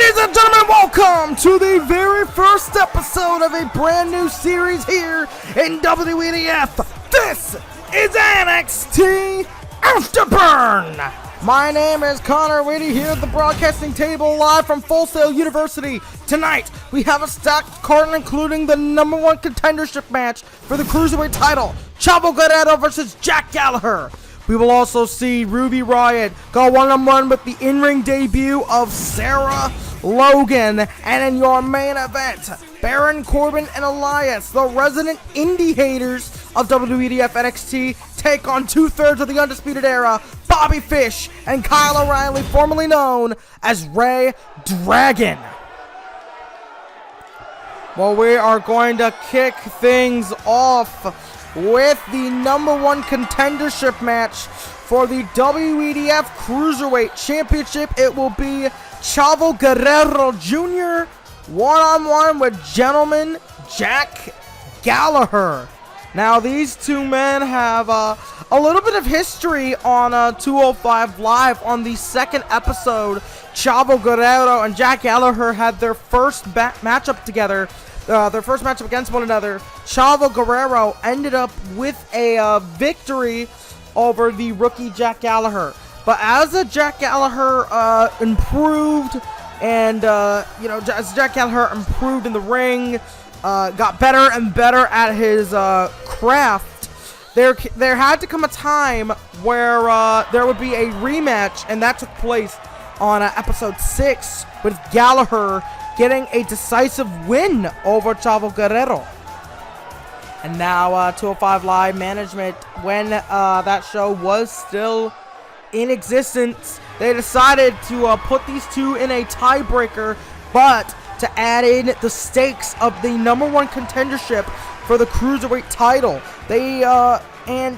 Ladies and gentlemen, welcome to the very first episode of a brand new series here in WEDF. This is NXT Afterburn. My name is Connor Whitty here at the broadcasting table live from Full Sail University. Tonight, we have a stacked card including the #1 contendership match for the Cruiserweight Title, Chavo Guerrero versus Jack Gallagher. We will also see Riott go one-on-one with the in-ring debut of Sarah Logan. And in your main event, Corbin and Elias, the resident indie haters of WEDF NXT, take on two-thirds of the Undisputed Era, Bobby Fish and Kyle O'Reilly, formerly known as Ray Dragon. Well, we are going to kick things off with the #1 contendership match for the WEDF Cruiserweight Championship. It will be Chavo Guerrero Jr. one-on-one with gentleman Jack Gallagher. Now, these two men have a little bit of history on 205 Live. On the second episode, Chavo Guerrero and Jack Gallagher had their first matchup together. Their first matchup against one another. Chavo Guerrero ended up with a victory over the rookie Jack Gallagher. But as Jack Gallagher improved, and as Jack Gallagher improved in the ring, got better and better at his craft, there had to come a time where there would be a rematch, and that took place on episode 6 with Gallagher getting a decisive win over Chavo Guerrero. And now 205 Live management, when that show was still in existence, they decided to put these two in a tiebreaker, but to add in the stakes of the #1 contendership for the Cruiserweight title. And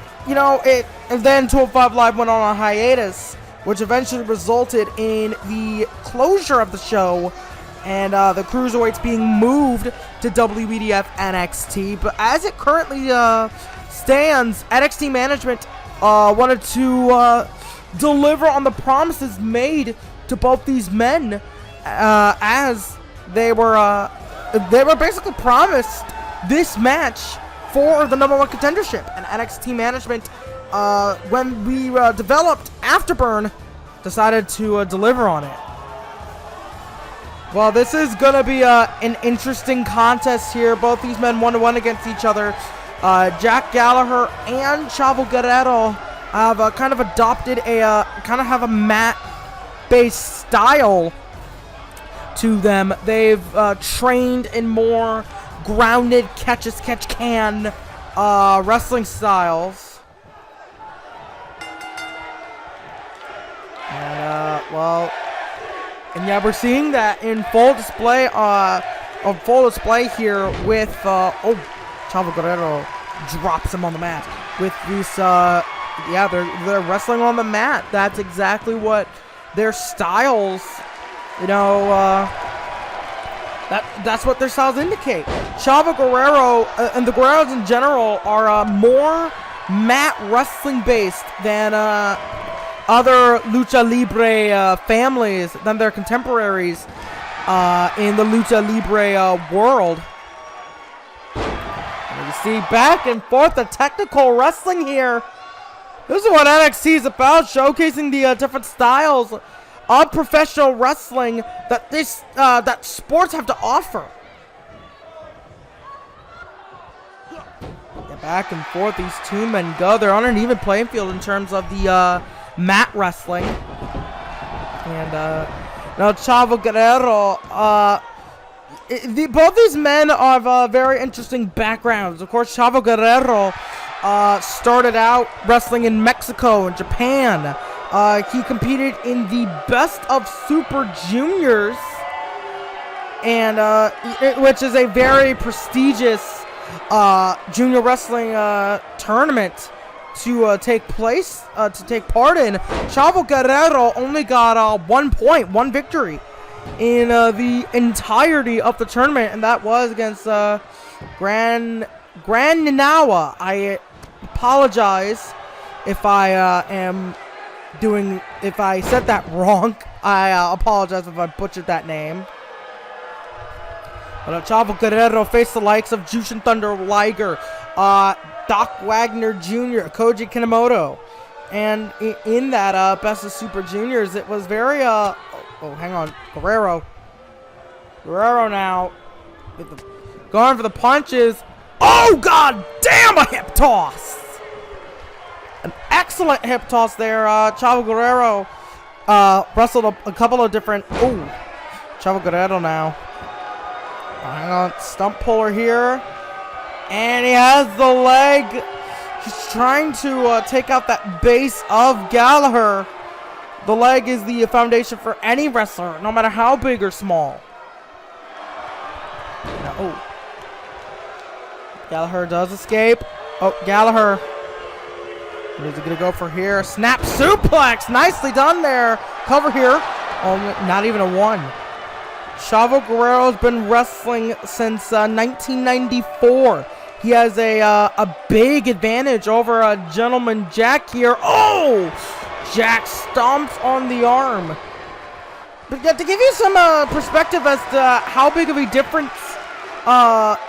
then 205 Live went on a hiatus, which eventually resulted in the closure of the show and the Cruiserweights being moved to WEDF NXT. But as it currently stands, NXT management wanted to deliver on the promises made to both these men, as they were basically promised this match for the #1 contendership. And NXT management, when we developed Afterburn, decided to deliver on it. Well, this is going to be an interesting contest here. Both these men 1-1 against each other. Jack Gallagher and Chavo Guerrero have kind of adopted have a mat-based style to them. They've trained in more grounded catch-as-catch-can wrestling styles. And yeah, we're seeing that in full display here with Chavo Guerrero drops him on the mat with these they're wrestling on the mat. That's exactly what their styles, that's what their styles indicate. Chavo Guerrero and the Guerreros in general are more mat wrestling based than other lucha libre families than their contemporaries in the lucha libre world. And you see back and forth the technical wrestling here. This is what NXT is about, showcasing the different styles of professional wrestling that sports have to offer. Yeah, back and forth these two men go. They're on an even playing field in terms of the mat wrestling. And now Chavo Guerrero, both these men have very interesting backgrounds. Of course, Chavo Guerrero started out wrestling in Mexico and Japan. He competed in the Best of Super Juniors, and which is a very prestigious junior wrestling tournament to take part in. Chavo Guerrero only got 1 point, 1 victory in the entirety of the tournament, and that was against Gran Ninawa. I apologize if I am if I said that wrong, I apologize if I butchered that name. But Chavo Guerrero faced the likes of Jushin Thunder Liger, Doc Wagner Jr., Koji Kanemoto. And in that Best of Super Juniors, it was very, oh, hang on, Guerrero now, going for the punches. Oh, god damn, a hip toss! An excellent hip toss there. Chavo Guerrero wrestled a couple of different, Chavo Guerrero now. Hang on, stump puller here. And he has the leg. He's trying to take out that base of Gallagher. The leg is the foundation for any wrestler, no matter how big or small. Now, Gallagher does escape. Oh, Gallagher. What is he going to go for here? Snap suplex. Nicely done there. Cover here. Oh, not even a one. Chavo Guerrero's been wrestling since 1994. He has a big advantage over a gentleman Jack here. Oh! Jack stomps on the arm. But to give you some perspective as to how big of a difference, the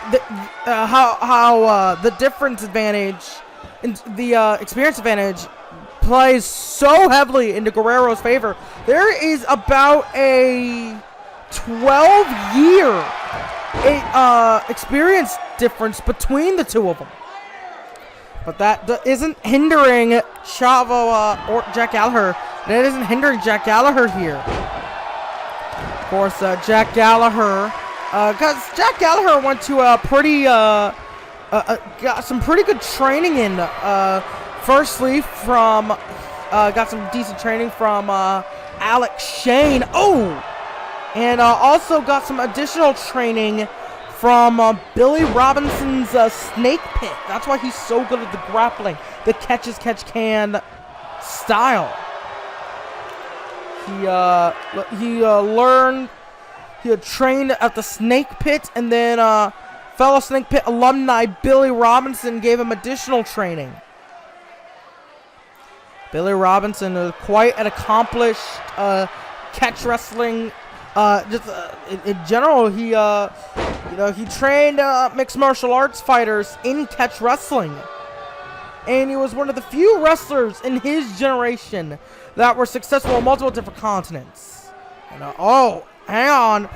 difference advantage, the experience advantage plays so heavily into Guerrero's favor. There is about a 12-year experience difference between the two of them. But that isn't hindering Chavo or Jack Gallagher. That isn't hindering Jack Gallagher here. Of course, Jack Gallagher, because Jack Gallagher went to a pretty, got some pretty good training in. Firstly, got some decent training from Alex Shane. Oh! And also got some additional training from Billy Robinson's Snake Pit. That's why he's so good at the grappling, the catch-as-catch-can style. He had trained at the Snake Pit, and then fellow Snake Pit alumni Billy Robinson gave him additional training. Billy Robinson is quite an accomplished catch wrestling. In general, he trained mixed martial arts fighters in catch wrestling, and he was one of the few wrestlers in his generation that were successful on multiple different continents. And, hang on,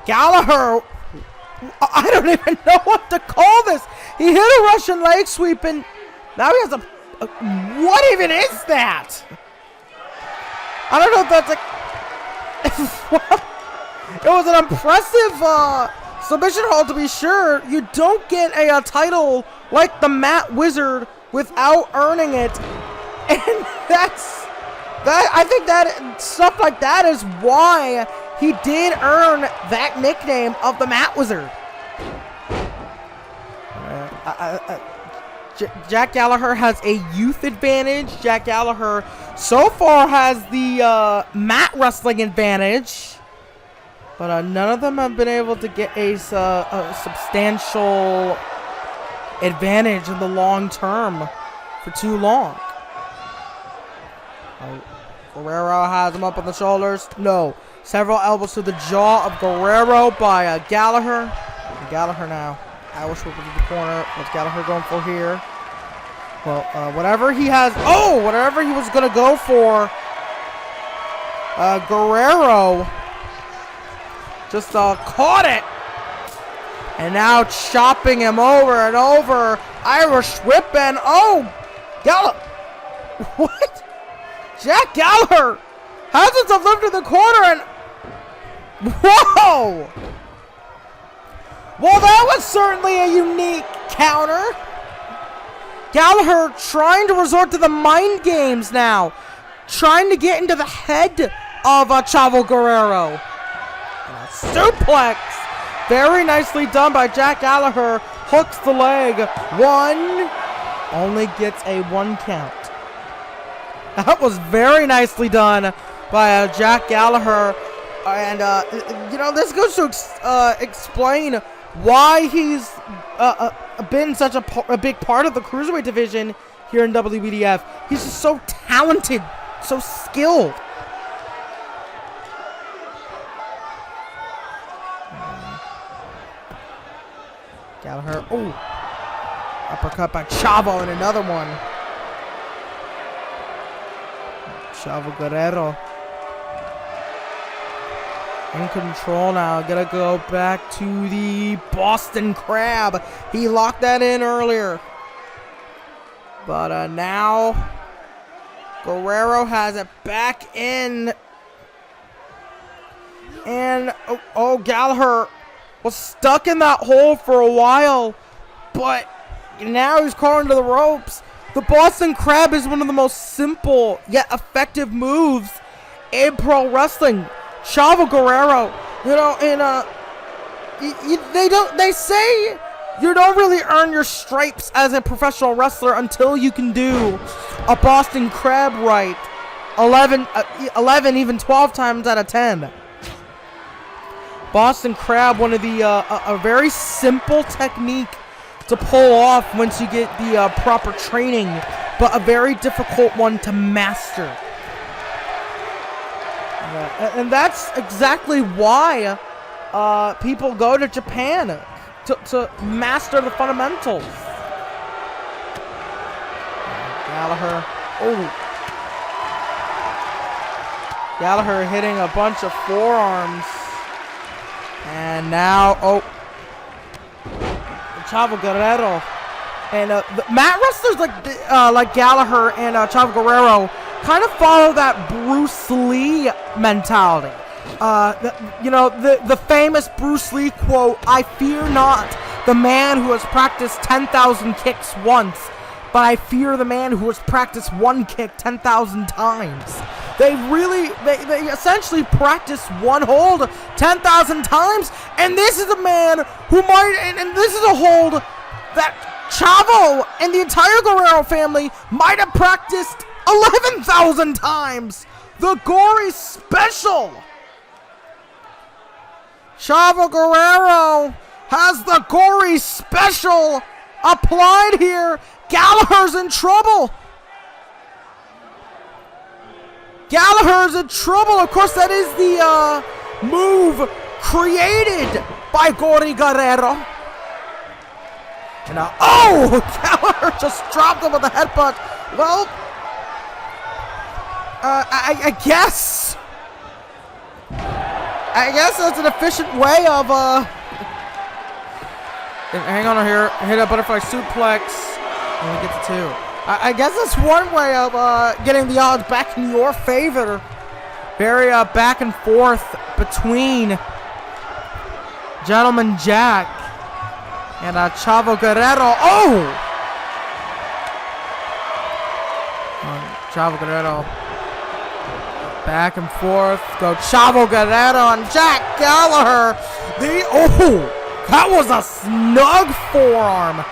Gallagher. I don't even know what to call this. He hit a Russian leg sweep, and now he has a what even is that? I don't know if that's a. It was an impressive submission hold, to be sure. You don't get a title like the Matt Wizard without earning it, and I think that stuff like that is why he did earn that nickname of the Matt Wizard. Jack Gallagher has a youth advantage. Jack Gallagher so far has the mat wrestling advantage, but none of them have been able to get a substantial advantage in the long term for too long. Guerrero has him up on the shoulders. No. Several elbows to the jaw of Guerrero by Gallagher. And Gallagher now. Irish whip into the corner. What's Gallagher going for here? Well, whatever he has. Oh, whatever he was going to go for. Guerrero just caught it. And now chopping him over and over. Irish whip and Gallagher. What? Jack Gallagher has himself lifted to the corner and. Whoa! Well, that was certainly a unique counter. Gallagher trying to resort to the mind games now. Trying to get into the head of Chavo Guerrero. And a suplex. Very nicely done by Jack Gallagher. Hooks the leg. One. Only gets a 1 count. That was very nicely done by Jack Gallagher. And, this goes to explain why he's been such a big part of the Cruiserweight division here in WWDF. He's just so talented, so skilled. Gallagher, uppercut by Chavo and another one. Chavo Guerrero in control now. Gonna go back to the Boston Crab. He locked that in earlier. But now Guerrero has it back in. And, Gallagher was stuck in that hole for a while. But now he's caught into the ropes. The Boston Crab is one of the most simple yet effective moves in pro wrestling. Chavo Guerrero, they say you don't really earn your stripes as a professional wrestler until you can do a Boston Crab right 11, even 12 times out of 10. Boston Crab, one of the a very simple technique to pull off once you get the proper training, but a very difficult one to master. And that's exactly why people go to Japan to master the fundamentals. Gallagher. Gallagher hitting a bunch of forearms. And now, Chavo Guerrero. And the mat wrestlers like Gallagher and Chavo Guerrero kind of follow that Bruce Lee mentality. The famous Bruce Lee quote, "I fear not the man who has practiced 10,000 kicks once, but I fear the man who has practiced one kick 10,000 times." They essentially practice one hold 10,000 times, and this is a man who and this is a hold that Chavo and the entire Guerrero family might have practiced 11,000 times. The Gory Special. Chavo Guerrero has the Gory Special applied here. Gallagher's in trouble. Gallagher's in trouble. Of course, that is the move created by Gory Guerrero. And Gallagher just dropped him with a headbutt. Well, I guess that's an efficient way of hang on here, hit a butterfly suplex, and we get to 2. I guess that's one way of getting the odds back in your favor. Very back and forth between Gentleman Jack and Chavo Guerrero. Chavo Guerrero. Back and forth. Go Chavo Guerrero and Jack Gallagher. That was a snug forearm.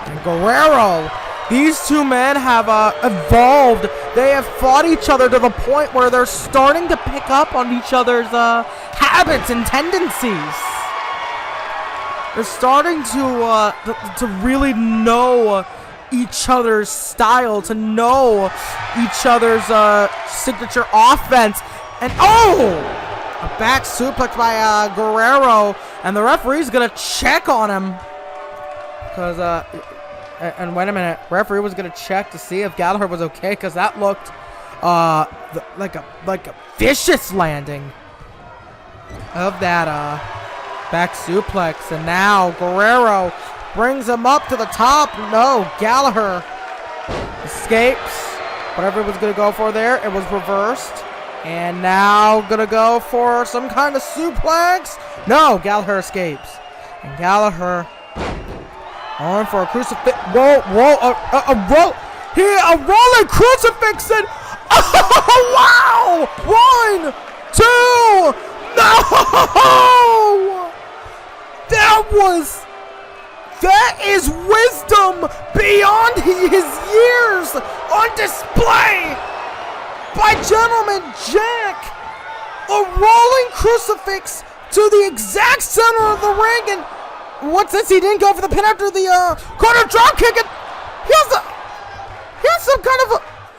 And Guerrero. These two men have evolved. They have fought each other to the point where they're starting to pick up on each other's habits and tendencies. They're starting to really know each other's style, to know each other's signature offense. And a back suplex by Guerrero, and the referee's gonna check on him because and wait a minute, referee was gonna check to see if Gallagher was okay, because that looked like a vicious landing of that back suplex. And now Guerrero brings him up to the top. No, Gallagher escapes. Whatever he was going to go for there, it was reversed. And now going to go for some kind of suplex. No, Gallagher escapes. And Gallagher on for a crucifix. A rolling crucifix. And wow! 1, 2, no! That is wisdom beyond his years on display by Gentleman Jack. A rolling crucifix to the exact center of the ring, and what's this? He didn't go for the pin after the corner drop kick. And he some kind of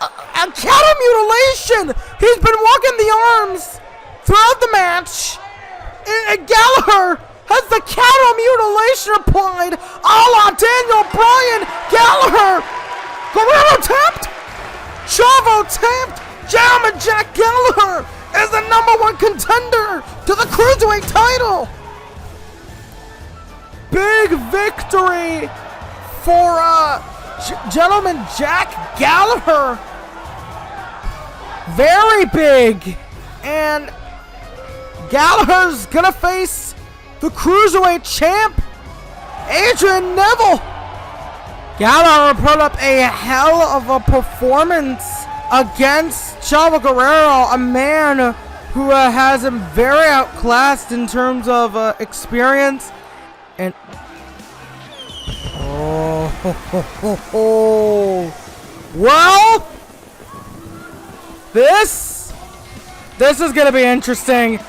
a cattle mutilation. He's been walking the arms throughout the match. And Gallagher has the cattle mutilation applied, a la Daniel Bryan. Gallagher, Guerrero tapped, Chavo tapped. Gentleman Jack Gallagher is the #1 contender to the Cruiserweight title. Big victory for Gentleman Jack Gallagher. Very big. And Gallagher's gonna face the Cruiserweight champ, Adrian Neville. Gallagher put up a hell of a performance against Chavo Guerrero, a man who has him very outclassed in terms of experience. And well, this is gonna be interesting.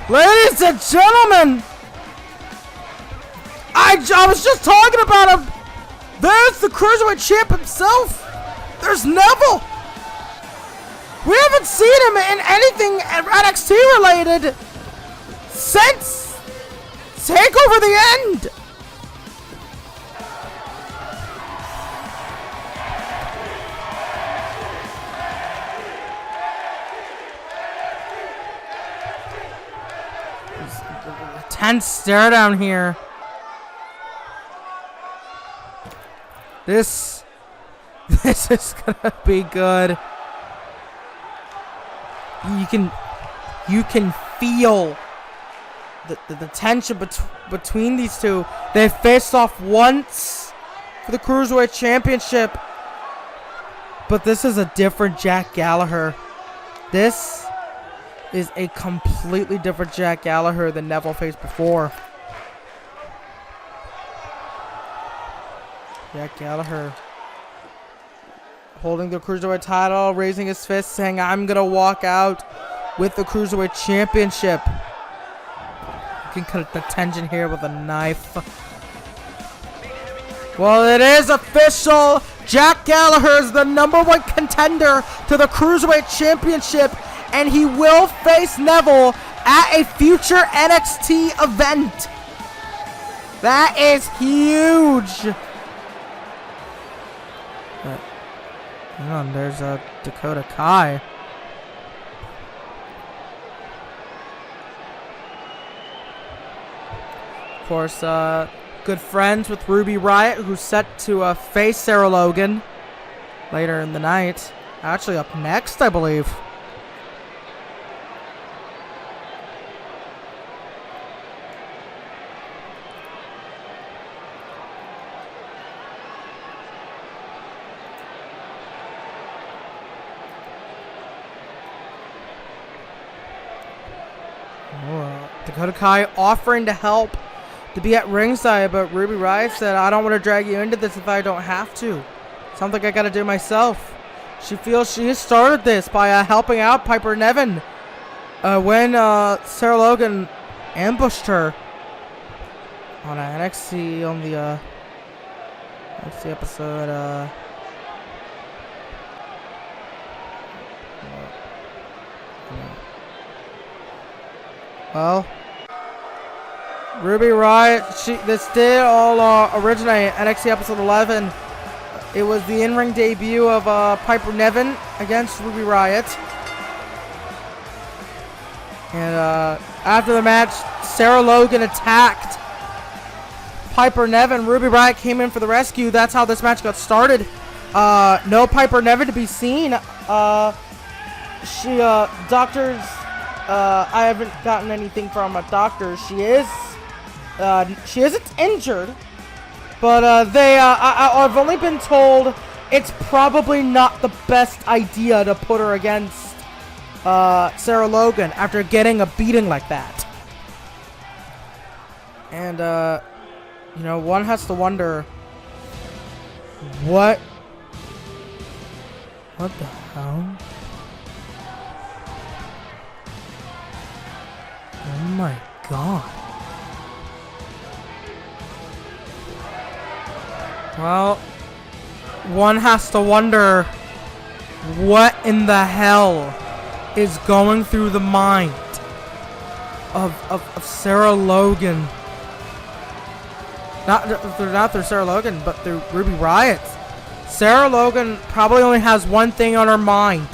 Ladies and gentlemen, I was just talking about him. There's the Cruiserweight champ himself. There's Neville. We haven't seen him in anything NXT related since TakeOver the End. Tense stare down here. This is gonna be good. You can feel the tension between these two. They faced off once for the Cruiserweight Championship, but this is a different Jack Gallagher. This is a completely different Jack Gallagher than Neville faced before. Jack Gallagher holding the Cruiserweight title, raising his fist, saying, "I'm gonna walk out with the Cruiserweight Championship." You can cut the tension here with a knife. Well, it is official. Jack Gallagher is the #1 contender to the Cruiserweight Championship, and he will face Neville at a future NXT event. That is huge. Hang on, there's a Dakota Kai. Of course, good friends with Ruby Riott, who's set to face Sarah Logan later in the night. Actually, up next, I believe. Dakota Kai offering to help to be at ringside, but Ruby Riott said, "I don't want to drag you into this if I don't have to. Something I gotta do myself." She feels she has started this by helping out Piper Niven when Sarah Logan ambushed her on NXT on the NXT episode. Well, Ruby Riott, this did all originate NXT episode 11. It was the in-ring debut of Piper Niven against Ruby Riott. And after the match, Sarah Logan attacked Piper Niven. Ruby Riott came in for the rescue. That's how this match got started. No Piper Niven to be seen. Doctors, I haven't gotten anything from a doctor. She isn't injured, but I've only been told it's probably not the best idea to put her against Sarah Logan after getting a beating like that. And one has to wonder what the hell? Oh my god. Well, one has to wonder what in the hell is going through the mind of Sarah Logan. Not through Sarah Logan, but through Ruby Riott. Sarah Logan probably only has one thing on her mind: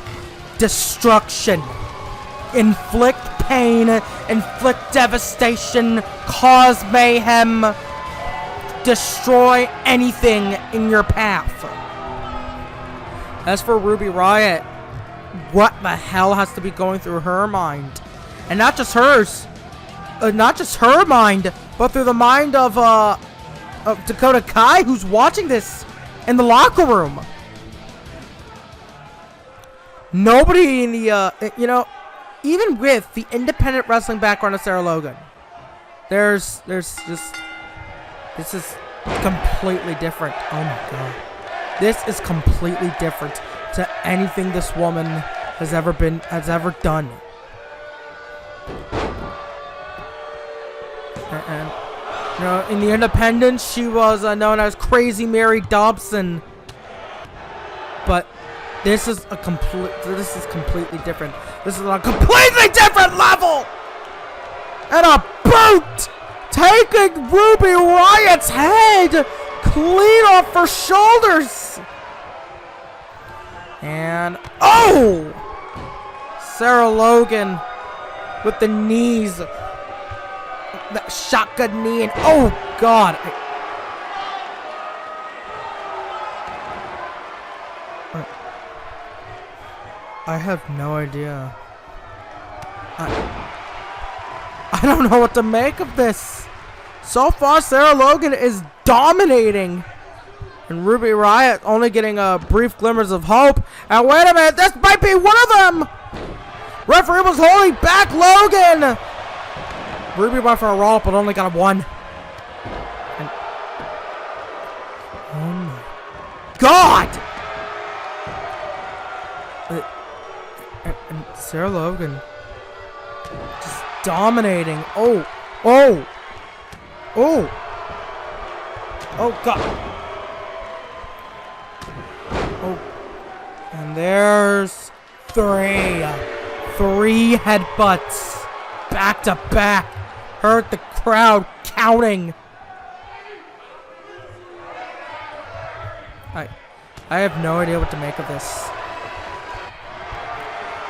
destruction. Inflict pain, inflict devastation, cause mayhem, destroy anything in your path. As for Ruby Riott, what the hell has to be going through her mind? And not just hers, not just her mind, but through the mind of Dakota Kai, who's watching this in the locker room. Nobody in the, even with the independent wrestling background of Sarah Logan, there's just, this is completely different. Oh my god. This is completely different to anything this woman has ever done. And in the independents, she was known as Crazy Mary Dobson. But this is completely different. This is on a completely different level! And a boot! Taking Ruby Riott's head clean off her shoulders! And, oh! Sarah Logan with the knees. That shotgun knee, and oh god. I have no idea. I don't know what to make of this. So far, Sarah Logan is dominating, and Ruby Riott only getting brief glimmers of hope. And wait a minute, this might be one of them. Referee was holding back Logan. Ruby went for a roll, but only got a one. And, oh my god! And Sarah Logan just dominating. Oh god. Oh, and there's three headbutts back to back. Heard the crowd counting. I have no idea what to make of this.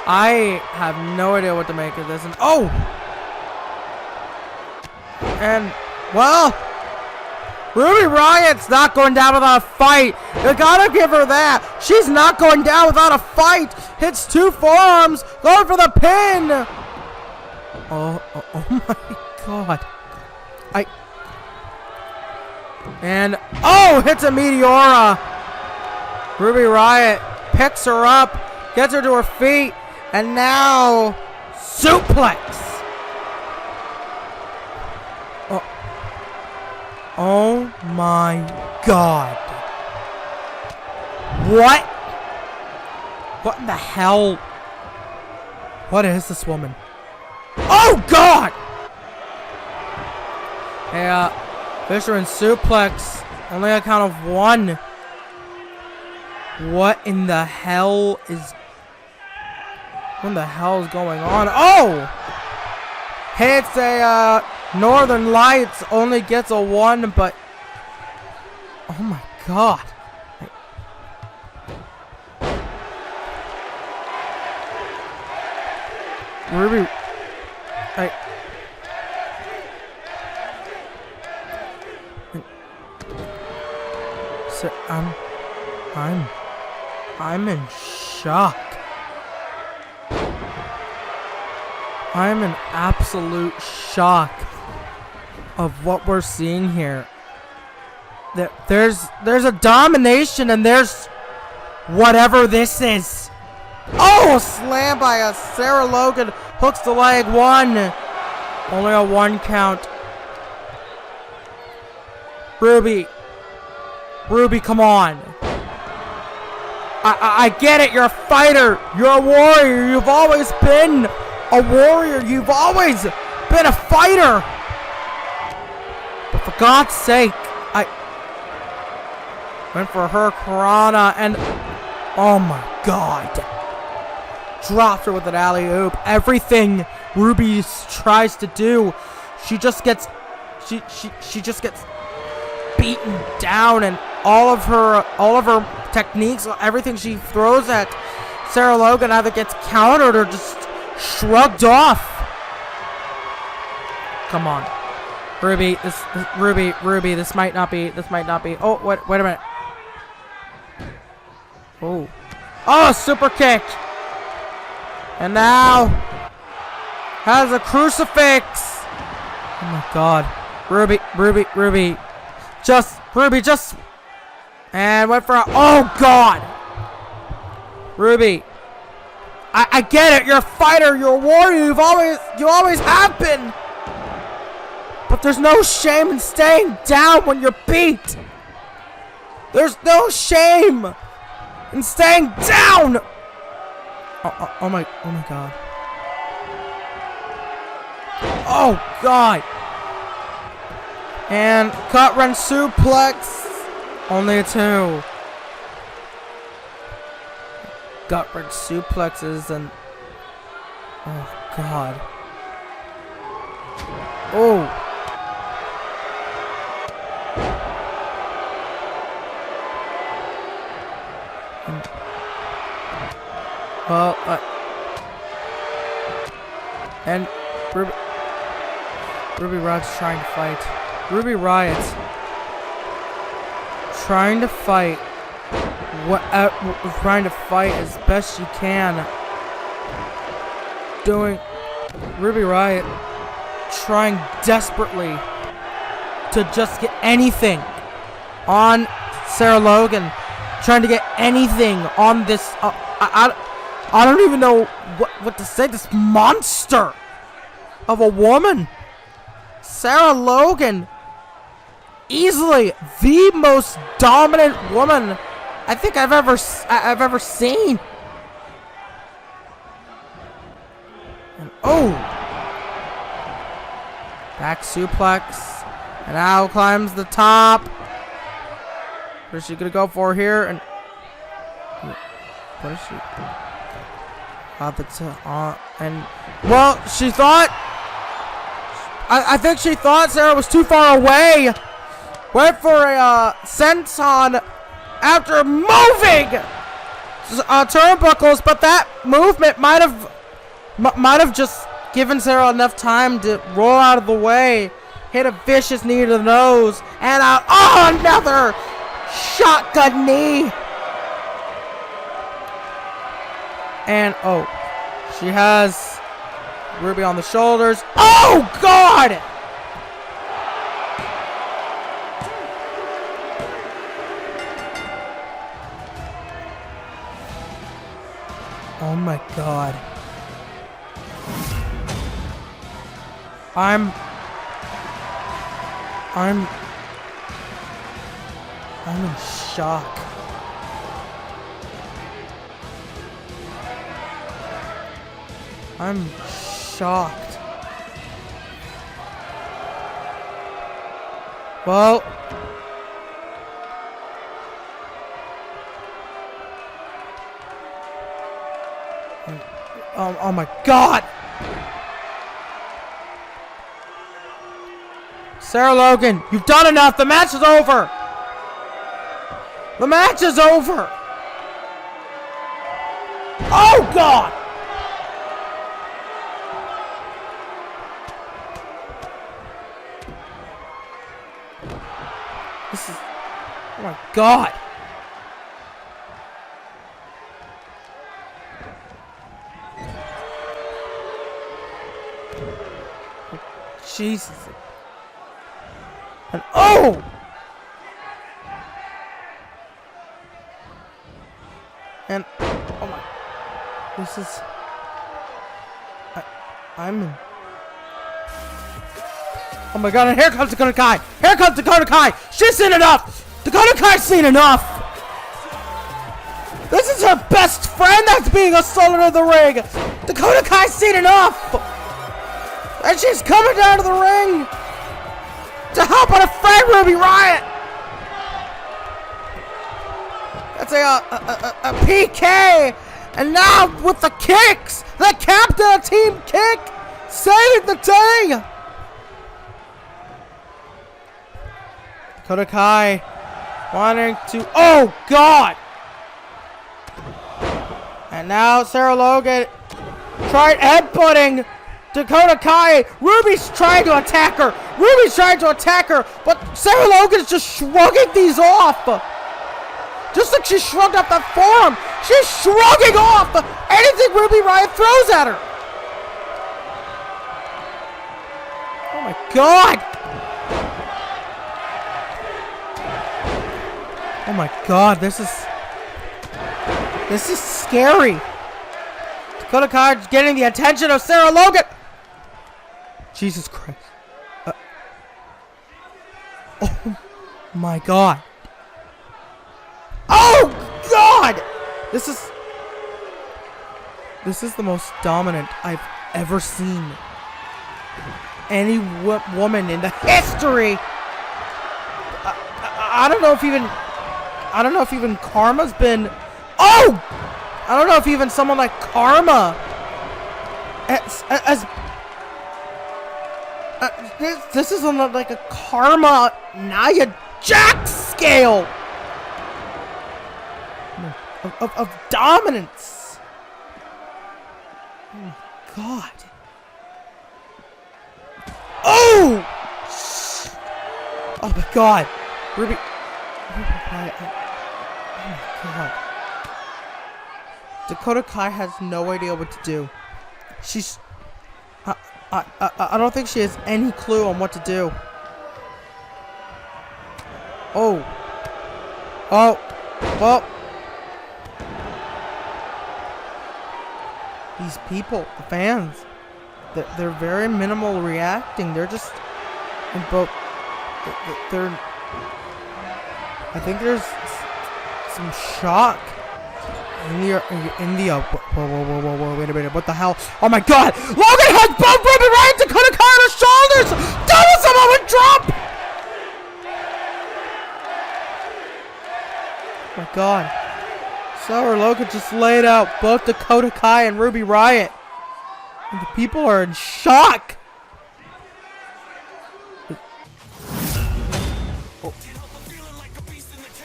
I have no idea what to make of this. And oh! And, well, Ruby Riott's not going down without a fight. You gotta give her that. She's not going down without a fight. Hits two forearms, going for the pin. Oh my god. And, oh, hits a Meteora. Ruby Riott picks her up, gets her to her feet, and now suplex. Oh my god. What in the hell? What is this woman? Oh god! Hey, Fisher and suplex. Only a count of one. What in the hell is going on? Oh! Hits a Northern Lights, only gets a one, but oh my god. Ruby, so I'm in shock. I'm in absolute shock of what we're seeing here. There's a domination, and there's whatever this is. Oh, slam by a Sarah Logan. Hooks the leg, one. Only a one count. Ruby, come on. I get it. You're a fighter. You're a warrior. You've always been a warrior. You've always been a fighter. But for God's sake, Went for her Karana, and oh my god. Dropped her with an alley-oop. Everything Ruby tries to do, she just gets she just gets beaten down, and all of her techniques, everything she throws at Sarah Logan either gets countered or just shrugged off. Come on. Ruby, this might not be. Oh, wait a minute. Oh, super kick. And now has a crucifix. Oh my god. Ruby. Just. And went for a, oh god. Ruby. I get it. You're a fighter. You're a warrior. You always have been. But there's no shame in staying down when you're beat. There's no shame in staying down. Oh my god. Oh god. And cut run suplex. Only a 2. Gut wrench suplexes and oh god. Oh. Well, and Ruby Riott's trying to fight. Ruby Riott trying to fight. Trying to fight as best she can. Ruby Riott trying desperately to just get anything on Sarah Logan. Trying to get anything on this. I don't even know what to say. This monster of a woman, Sarah Logan, easily the most dominant woman I think I've ever seen. And oh, back suplex, and now climbs the top. What is she gonna go for here? And what is she? And well, she thought. I think she thought Sarah was too far away. Went for a senton after moving turnbuckles, but that movement might have just given Sarah enough time to roll out of the way, hit a vicious knee to the nose, and another shotgun knee. And oh, she has Ruby on the shoulders. Oh God! Oh my God. I'm in shock. I'm shocked. Well, oh my God! Sarah Logan, you've done enough. The match is over. The match is over. Oh God! This is, oh my God. Jesus. And oh! And oh my, this is, I'm, oh my God, and here comes Dakota Kai. Here comes Dakota Kai. She's seen enough. Dakota Kai's seen enough. This is her best friend that's being assaulted in the ring. Dakota Kai's seen enough. And she's coming down to the ring to help out a friend, Ruby Riott. That's a PK. And now with the kicks, the captain of team kick, saving the day. Dakota Kai wanting to, oh God. And now Sarah Logan tried headbutting Dakota Kai. Ruby's trying to attack her. But Sarah Logan is just shrugging these off. Just like she shrugged off that forearm. She's shrugging off anything Ruby Riott throws at her. Oh my God. Oh my God, this is scary. Dakota Kai getting the attention of Sarah Logan. Jesus Christ. Oh my God. Oh God! This is the most dominant I've ever seen any woman in the history. I don't know if even Karma's been. Oh! I don't know if even someone like Karma this is on like a Karma Nia Jax scale of dominance. Oh my God. Oh! Oh my God. Ruby Riott. Oh my God. Dakota Kai has no idea what to do. She's... I don't think she has any clue on what to do. Oh. Oh. Well. These people, the fans, they're very minimal reacting. They're just in both. They're. I think there's some shock. Whoa, wait a minute, what the hell? Oh my God! Logan has both Ruby Riott and Dakota Kai on her shoulders! Double Samoan drop! Oh my God. Sarah Logan just laid out both Dakota Kai and Ruby Riott. And the people are in shock!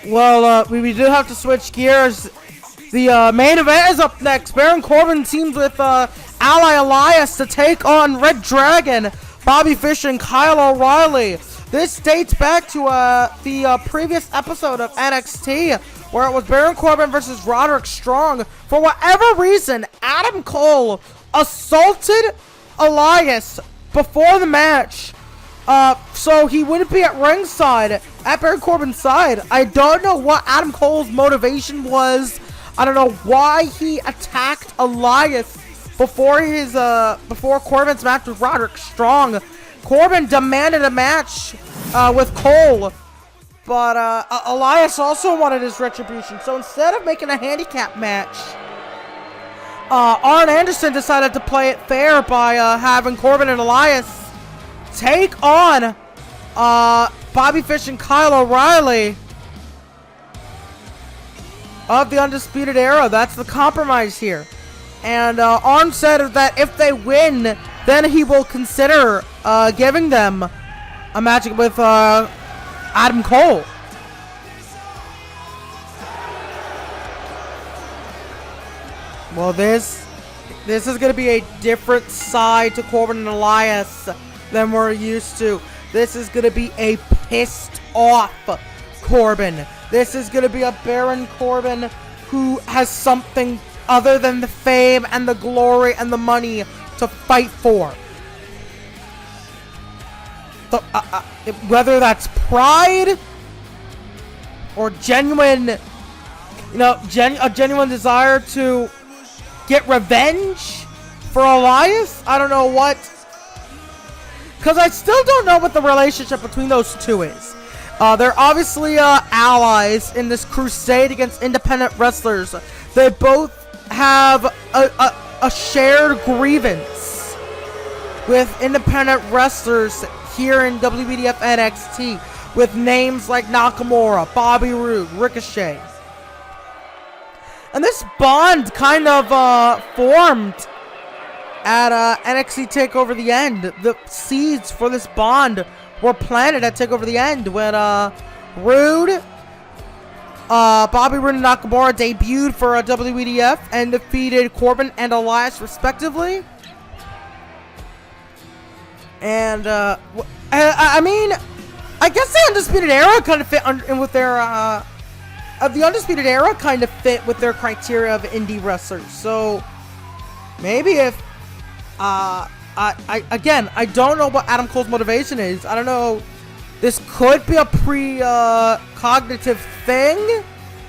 Well, we do have to switch gears. The main event is up next. Baron Corbin teams with ally Elias to take on Red Dragon, Bobby Fish, and Kyle O'Reilly. This dates back to the previous episode of NXT, where it was Baron Corbin versus Roderick Strong. For whatever reason, Adam Cole assaulted Elias before the match. So he wouldn't be at ringside, at Baron Corbin's side. I don't know what Adam Cole's motivation was. I don't know why he attacked Elias before Corbin's match with Roderick Strong. Corbin demanded a match with Cole, but Elias also wanted his retribution. So instead of making a handicap match, Arn Anderson decided to play it fair by having Corbin and Elias take on Bobby Fish and Kyle O'Reilly of the Undisputed Era. That's the compromise here. And Arn said that if they win, then he will consider giving them a match with Adam Cole. Well, this is going to be a different side to Corbin and Elias than we're used to. This is going to be a pissed off Corbin. This is going to be a Baron Corbin who has something other than the fame and the glory and the money to fight for. Whether that's pride or genuine, a genuine desire to get revenge for Elias, I don't know what. Because I still don't know what the relationship between those two is. They're obviously allies in this crusade against independent wrestlers. They both have a shared grievance with independent wrestlers here in WWF NXT, with names like Nakamura, Bobby Roode, Ricochet. And this bond kind of formed at NXT TakeOver the End. The seeds for this bond were planted at TakeOver the End when Rude, Bobby Roode and Nakamura debuted for WEDF and defeated Corbin and Elias respectively. And I mean, I guess the Undisputed Era kind of fit in with their the Undisputed Era kind of fit with their criteria of indie wrestlers. So maybe if I don't know what Adam Cole's motivation is. I don't know. This could be a cognitive thing.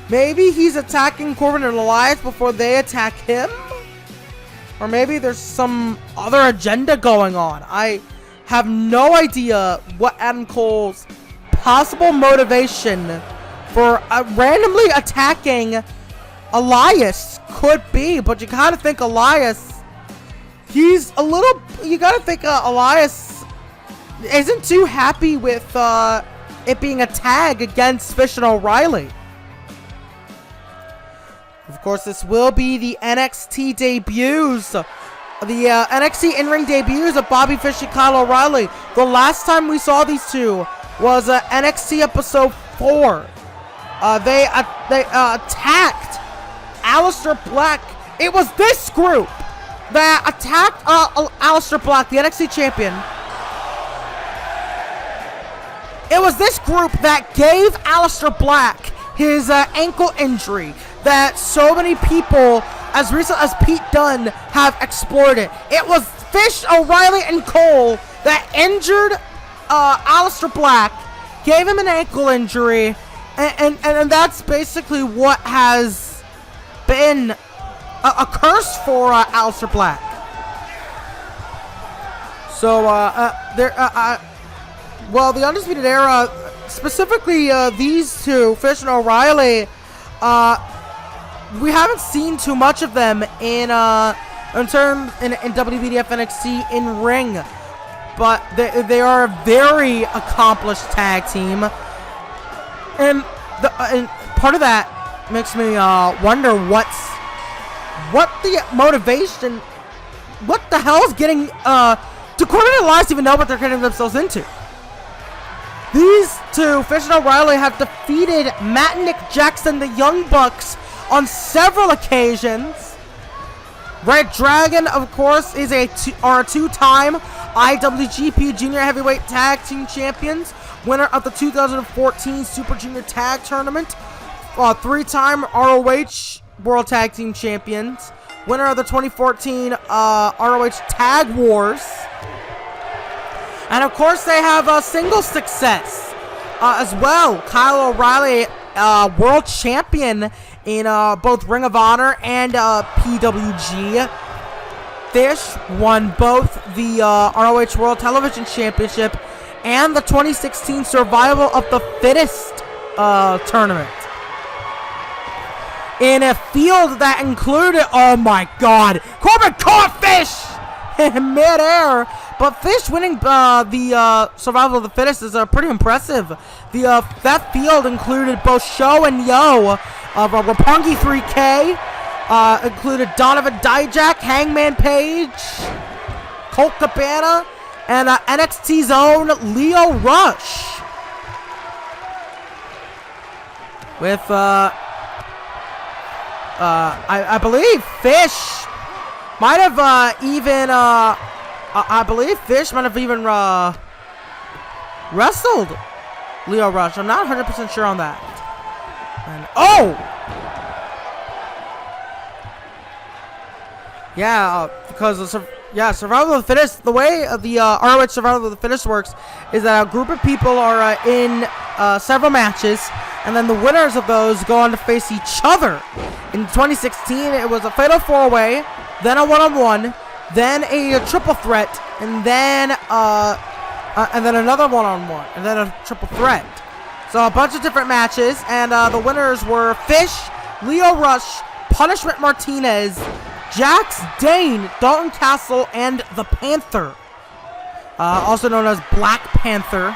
Maybe he's attacking Corbin and Elias before they attack him. Or maybe there's some other agenda going on. I have no idea what Adam Cole's possible motivation for randomly attacking Elias could be. But you gotta think Elias, you gotta think Elias isn't too happy with it being a tag against Fish and O'Reilly. Of course, this will be the NXT debuts. The NXT in-ring debuts of Bobby Fish and Kyle O'Reilly. The last time we saw these two was NXT episode 4. They attacked Aleister Black. It was this group that attacked Aleister Black, the NXT champion. It was this group that gave Aleister Black his ankle injury that so many people, as recent as Pete Dunne, have exploited. It was Fish, O'Reilly, and Cole that injured Aleister Black, gave him an ankle injury, and that's basically what has been a curse for Aleister Black. So, well, the Undisputed Era, specifically these two, Fish and O'Reilly, we haven't seen too much of them in WWDF NXT in ring, but they are a very accomplished tag team, and part of that makes me wonder what the motivation, what the hell is getting do Corbin and Elias even know what they're getting themselves into? These two, Fish and O'Reilly, have defeated Matt and Nick Jackson, the Young Bucks, on several occasions. Red Dragon, of course, are a two-time IWGP Junior Heavyweight Tag Team Champions, winner of the 2014 Super Junior Tag Tournament, three-time ROH World Tag Team Champions, winner of the 2014 ROH Tag Wars. And of course, they have a single success as well. Kyle O'Reilly, world champion in both Ring of Honor and PWG. Fish won both the ROH World Television Championship and the 2016 Survival of the Fittest tournament. In a field that included, oh my god, Corbin caught Fish in midair. But Fish winning the Survival of the Fittest is pretty impressive. That field included both Show and Yo of Roppongi 3K, included Donovan Dijak, Hangman Page, Colt Cabana, and NXT's own Lio Rush. With I believe Fish might have I believe Fish might have even wrestled Lio Rush. I'm not 100% sure on that. And, yeah, because Survival of the Fittest, the way the ROH Survival of the Fittest works is that a group of people are in several matches, and then the winners of those go on to face each other. In 2016, it was a fatal 4-way, then a 1-on-1, then a triple threat, and then another 1-on-1, and then a triple threat. So a bunch of different matches, and the winners were Fish, Lio Rush, Punishment Martinez, Jax Dane, Dalton Castle, and the Panther, also known as Black Panther,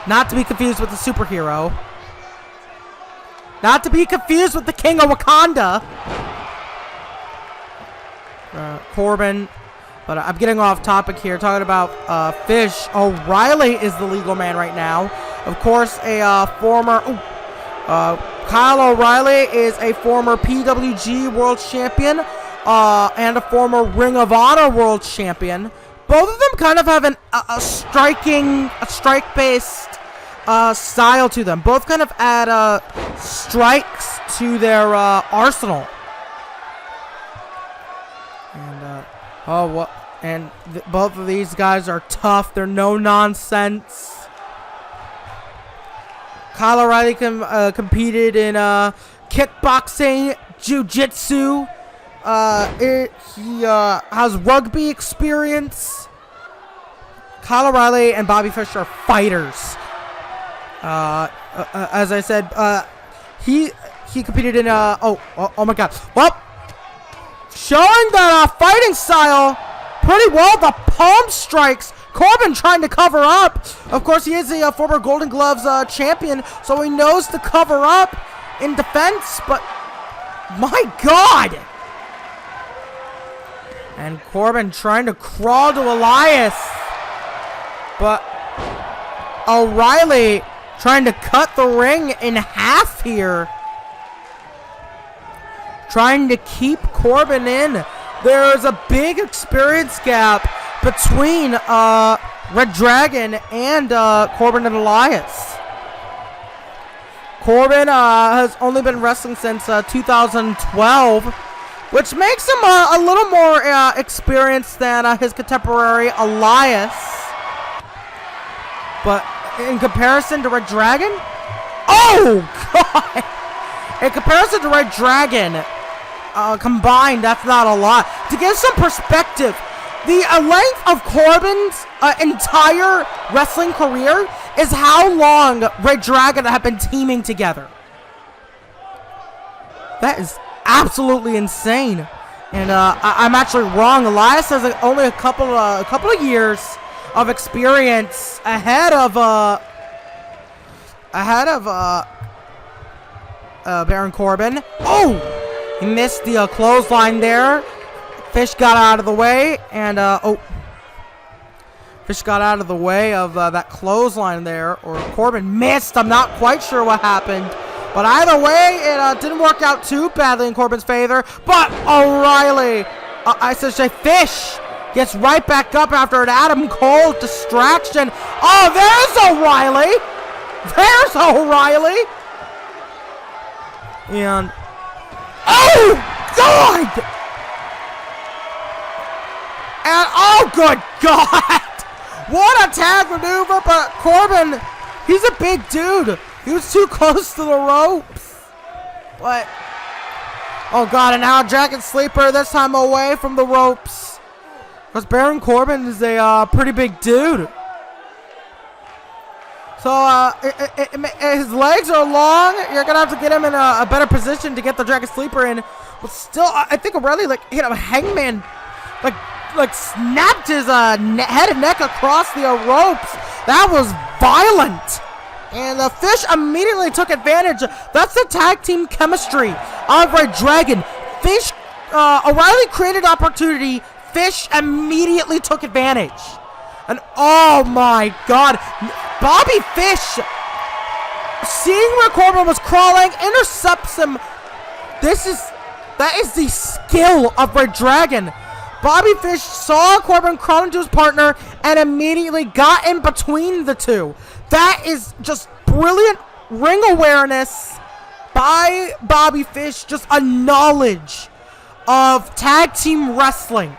not to be confused with the superhero. Not to be confused with the King of Wakanda. Corbin. But I'm getting off topic here, talking about Fish. O'Reilly is the legal man right now. Of course, a former... Kyle O'Reilly is a former PWG World Champion and a former Ring of Honor World Champion. Both of them kind of have a strike-based style to them. Both kind of add strikes to their arsenal. And both of these guys are tough. They're no nonsense. Kyle O'Reilly competed in kickboxing, jiu-jitsu. He has rugby experience. Kyle O'Reilly and Bobby Fish are fighters. As I said, he competed in oh my God. Well, showing that fighting style pretty well. The palm strikes. Corbin trying to cover up. Of course, he is a former Golden Gloves champion, so he knows to cover up in defense, but my God. And Corbin trying to crawl to Elias, but O'Reilly trying to cut the ring in half here. Trying to keep Corbin in. There's a big experience gap between Red Dragon and Corbin and Elias. Corbin has only been wrestling since 2012, which makes him a little more experienced than his contemporary Elias. But in comparison to Red Dragon, oh God! In comparison to Red Dragon, combined, that's not a lot. To give some perspective, the length of Corbin's entire wrestling career is how long Red Dragon have been teaming together. That is absolutely insane. And I'm actually wrong. Elias has only a couple of years of experience ahead of Baron Corbin. Oh! He missed the clothesline there. Fish got out of the way, and Fish got out of the way of that clothesline there, or Corbin missed. I'm not quite sure what happened, but either way, it didn't work out too badly in Corbin's favor. But O'Reilly, Fish gets right back up after an Adam Cole distraction. Oh, there's O'Reilly. There's O'Reilly. And oh, God! And oh, good God! What a tag maneuver, but Corbin, he's a big dude. He was too close to the ropes. But, oh God, and now Dragon Sleeper, this time away from the ropes. Because Baron Corbin is a pretty big dude. So, his legs are long. You're going to have to get him in a better position to get the Dragon Sleeper in. But still, I think O'Reilly, hit a hangman, snapped his head and neck across the ropes. That was violent. And the Fish immediately took advantage. That's the tag team chemistry of Red Dragon. Fish, O'Reilly created opportunity. Fish immediately took advantage. And oh my God, Bobby Fish, seeing where Corbin was crawling, intercepts him. That is the skill of Red Dragon. Bobby Fish saw Corbin crawl into his partner and immediately got in between the two. That is just brilliant ring awareness by Bobby Fish. Just a knowledge of tag team wrestling.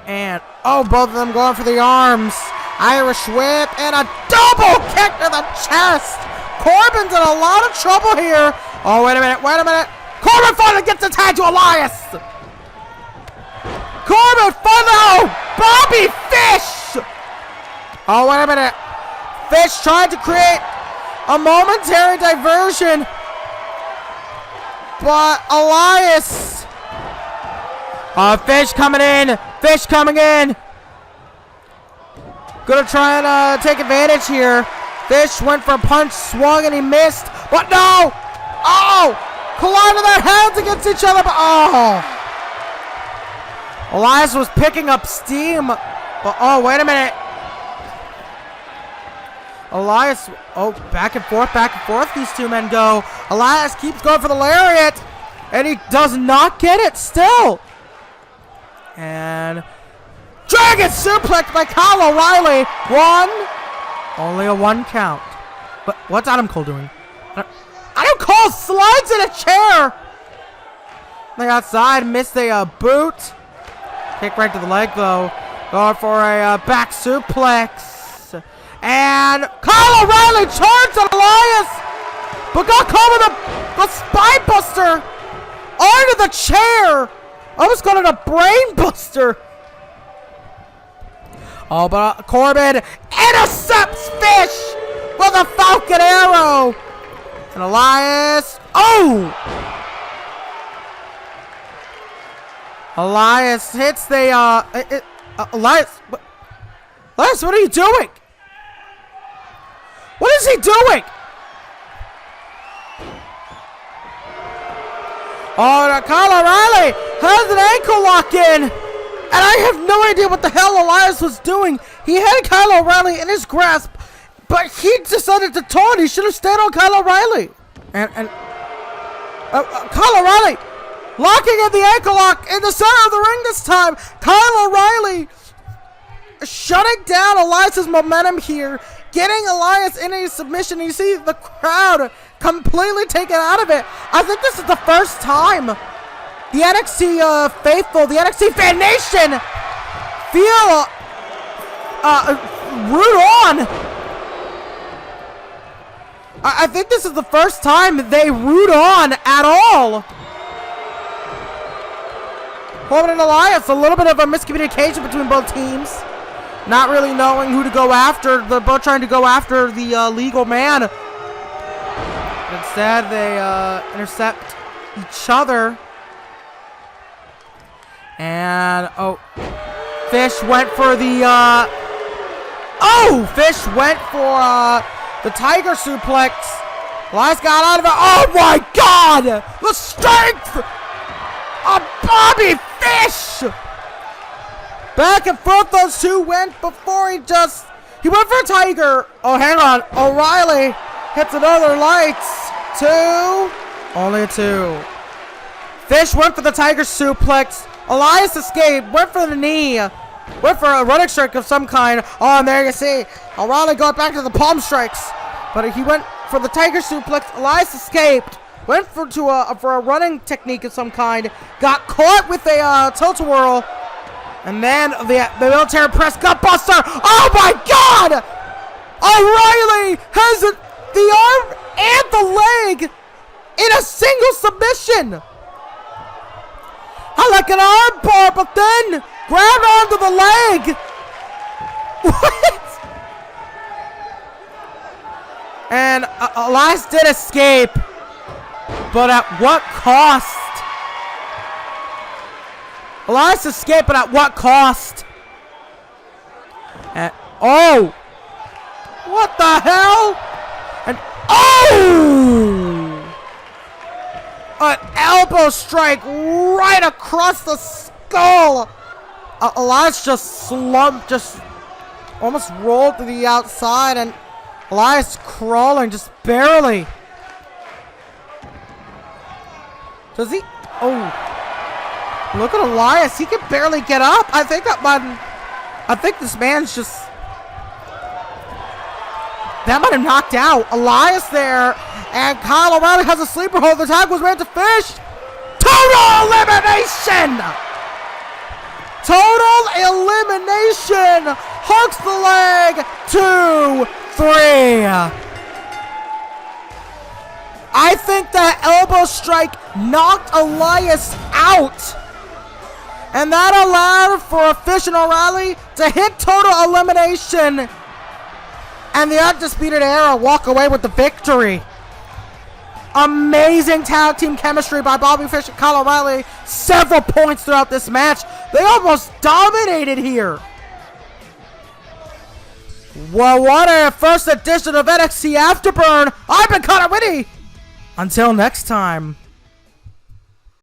And, oh, both of them going for the arms. Irish whip and a double kick to the chest. Corbin's in a lot of trouble here. Oh, wait a minute. Corbin finally gets the tag to Elias. Corbin finally, Bobby Fish. Oh, wait a minute. Fish tried to create a momentary diversion. But Elias. Fish coming in. Fish coming in. Gonna try and take advantage here. Fish went for a punch, swung, and he missed. But no! Oh! Collided their heads against each other, but oh! Elias was picking up steam. But, oh, wait a minute. Elias, oh, back and forth, these two men go. Elias keeps going for the lariat, and he does not get it still. And dragon suplex by Kyle O'Reilly. One. Only a 1 count. But what's Adam Cole doing? Adam Cole slides in a chair. They outside, missed a boot. Kick right to the leg, though. Going for a back suplex. And Kyle O'Reilly charged at Elias. But got caught with a spine buster. Onto the chair. I was calling it a brain buster. Oh, but Corbin intercepts Fish with a Falcon Arrow. And Elias, oh! Elias hits the, Elias, what are you doing? What is he doing? Oh, Kyle O'Reilly has an ankle lock in. And I have no idea what the hell Elias was doing. He had Kyle O'Reilly in his grasp, but he decided to taunt. He should have stayed on Kyle O'Reilly. And Kyle O'Reilly locking in the ankle lock in the center of the ring this time. Kyle O'Reilly shutting down Elias's momentum here, getting Elias in a submission. You see the crowd completely taken out of it. I think this is the first time the NXT faithful, the NXT Fan Nation feel root on. I think this is the first time they root on at all. Corbin and Elias, a little bit of a miscommunication between both teams. Not really knowing who to go after. They're both trying to go after the legal man. Instead, they intercept each other. And, oh, Fish went for the, Fish went for, the Tiger suplex. Elias got out of it. Oh, my God! The strength of Bobby Fish! Back and forth those two went before he went for a Tiger. Oh, hang on. O'Reilly hits another lights. 2. Only a 2. Fish went for the Tiger suplex. Elias escaped, went for the knee, went for a running strike of some kind. Oh, and there you see O'Reilly going back to the palm strikes. But he went for the Tiger suplex. Elias escaped, went for a running technique of some kind, got caught with a tilt-a-whirl, and then the military press gut buster. Oh my God! O'Reilly has the arm and the leg in a single submission. I like an arm bar, but then grabbed onto the leg. What? And Elias did escape, but at what cost? Elias escaped, but at what cost? And, oh! What the hell? And, oh! An elbow strike right across the skull. Elias just slumped, just almost rolled to the outside, and Elias crawling just barely. Does he? Oh, look at Elias. He can barely get up. I think this man's just. That might have knocked out Elias there. And Kyle O'Reilly has a sleeper hold. The tag was made to Fish. Total elimination! Total elimination! Hooks the leg. 2, 3. I think that elbow strike knocked Elias out. And that allowed for Fish and O'Reilly to hit total elimination. And the Undisputed Era walk away with the victory. Amazing tag team chemistry by Bobby Fish and Kyle O'Reilly. Several points throughout this match. They almost dominated here. Well, what a first edition of NXT Afterburn. I've been Connor Whitty. Until next time.